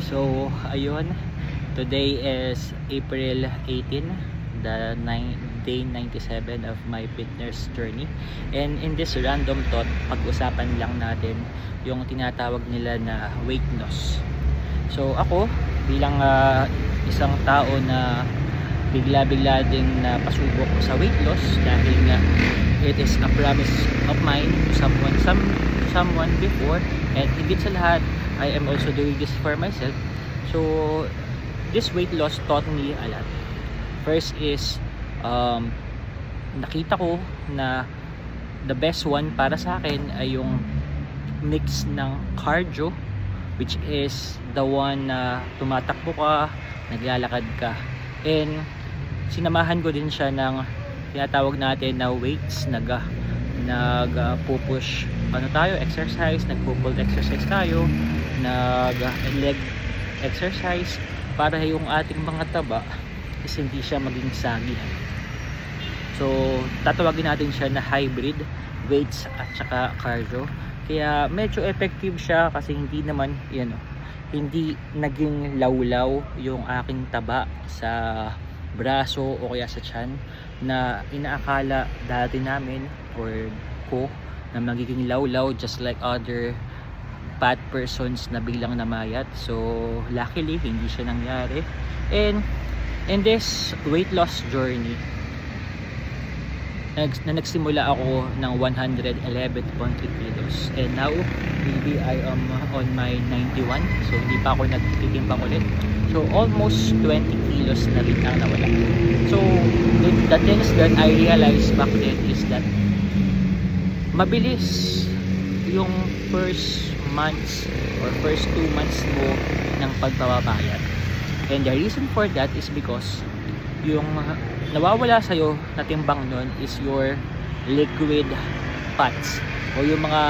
So, ayun. Today is April 18, day 97 of my fitness journey. And in this random thought, pag-usapan lang natin yung tinatawag nila na weight loss. So, ako, bilang isang tao na bigla-bigla din na pasubok sa weight loss dahil nga it is a promise of mine to someone before, and higit sa lahat I am also doing this for myself. So this weight loss taught me a lot. First is nakita ko na the best one para sa akin ay yung mix ng cardio, which is the one na tumatakbo ka, naglalakad ka, and sinamahan ko din siya ng tinatawag natin na weights, pupush exercise, nagpo-pull exercise tayo, leg exercise, para yung ating mga taba is hindi siya maging saggy. So tatawagin natin siya na hybrid weights at saka cardio. Kaya medyo effective siya kasi hindi naman hindi naging lawlaw yung aking taba sa braso o kaya sa tiyan na inaakala dati namin or ko na magiging lawlaw just like other fat persons na biglang namayat. So luckily hindi siya nangyari, and in this weight loss journey nagsimula ako ng 111.3 kilos, and now maybe I am on my 91, so hindi pa ako nagtitimbang ulit. So almost 20 kilos na rin ang nawala. So the things that I realized back then is that mabilis yung first months or first 2 months mo ng pagpapapayat. And the reason for that is because yung nawawala sa'yo na timbang nun is your liquid fats o yung mga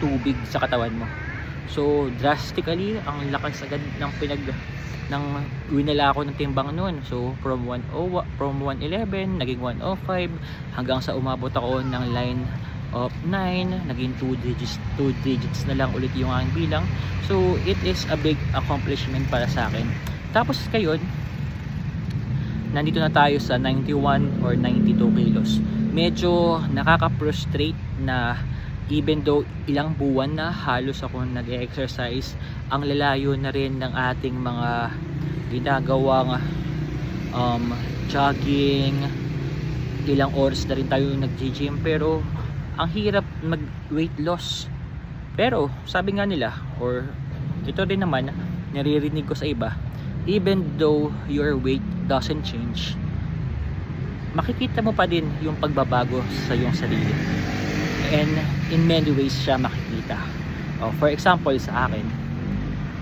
tubig sa katawan mo. So drastically ang lakas agad ng winala ako ng timbang nun. So from 111 naging 105 hanggang sa umabot ako ng line of 9, naging 2 digits na lang ulit yung aking bilang. So it is a big accomplishment para sa akin. Tapos ngayon nandito na tayo sa 91 or 92 kilos. Medyo nakaka-frustrate na even though ilang buwan na halos ako nag-exercise, ang lalayo na rin ng ating mga ginagawang jogging, ilang oras na rin tayo nag-gym, pero ang hirap mag weight loss. Pero sabi nga nila, or ito rin naman naririnig ko sa iba, even though your weight doesn't change, makikita mo pa din yung pagbabago sa iyong sarili, and in many ways siya makikita. For example, sa akin,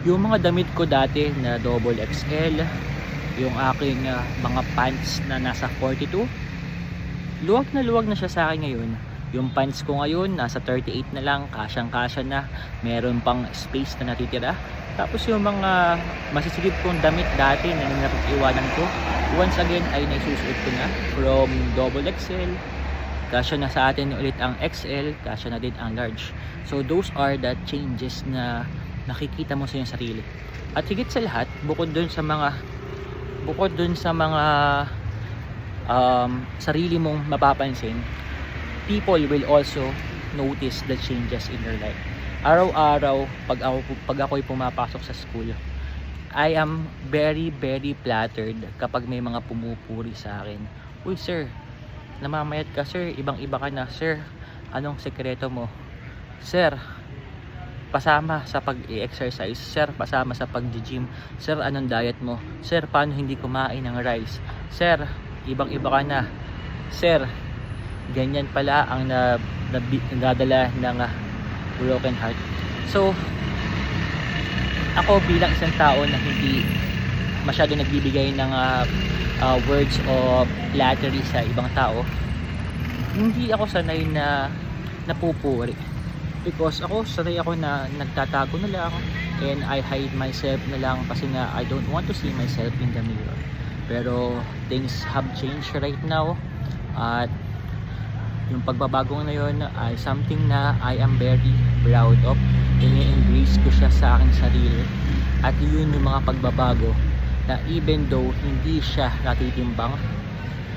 yung mga damit ko dati na double XL, yung aking mga pants na nasa 42, luwag na siya sa akin ngayon. Yung pants ko ngayon nasa 38 na lang, kasyang kasya na, meron pang space na natitira. Tapos yung mga masisilip kong damit dati na napag-iwanan ko, once again ay naisusuot ko na from double XL, kasya na sa atin ulit ang XL, kasya na din ang large. So those are the changes na nakikita mo sa iyong sarili. At higit sa lahat, bukod dun sa mga sarili mong mapapansin, people will also notice the changes in your life. Araw-araw pag ako'y pumapasok sa school, I am very flattered kapag may mga pumupuri sa akin. Uy sir, namamayat ka sir, ibang-iba ka na sir, anong sekreto mo? Sir, pasama sa pag-exercise, sir, pasama sa pag-gym, sir, anong diet mo? Sir, paano hindi kumain ng rice? Sir, ibang-iba ka na. Sir, ganyan pala ang nadadala ng broken heart. So ako bilang isang tao na hindi masyado nagbibigay ng words of flattery sa ibang tao, hindi ako sanay na napupuri, because ako sanay ako na nagtatago na lang and I hide myself na lang kasi nga I don't want to see myself in the mirror. Pero things have changed right now, at yung pagbabago na yun ay something na I am very proud of. Ini-embrace ko siya sa aking sarili, At yun yung mga pagbabago na even though hindi siya natitimbang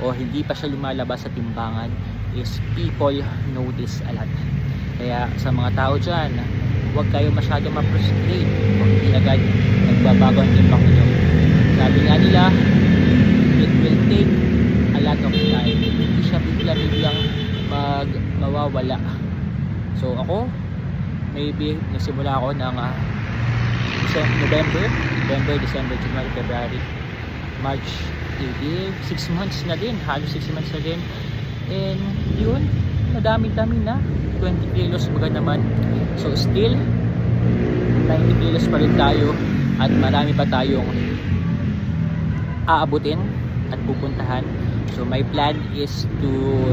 o hindi pa siya lumalabas sa timbangan, is people notice a lot. Kaya sa mga tao dyan, huwag kayo masyadong ma-frustrate kung hindi agad nagbabago ang timbang nyo. Sabi nga nila, it will take a lot of time. Hindi siya bigla-biglang mawawala. So ako, maybe nagsimula ako ng November, December, January, February, March, April, 6 months na din, halos 6 months na din. And yun, madami-dami na, 20 kilos baga naman. So still 90 kilos pa rin tayo at marami pa tayong aabutin at pupuntahan. So my plan is to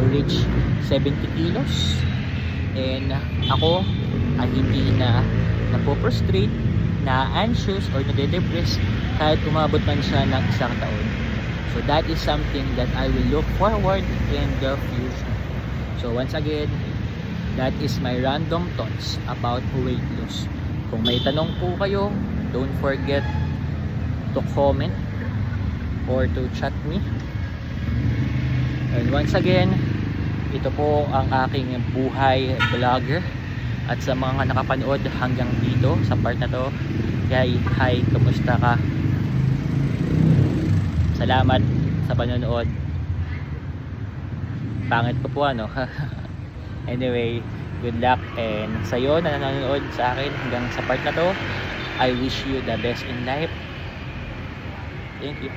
reach 70 kilos. And ako ay hindi na napoprostrate, na anxious or nade-depress kahit umabot man siya ng isang taon. So that is something that I will look forward in the future. So once again, that is my random thoughts about weight loss. Kung may tanong po kayo, don't forget to comment or to chat me. And once again, ito po ang aking buhay vlogger. At sa mga nakapanood hanggang dito sa part na to, hi, kumusta ka? Salamat sa panonood. Pangit ko po ano. Anyway, good luck, and sa iyo na nanonood sa akin hanggang sa part na to, I wish you the best in life. Thank you.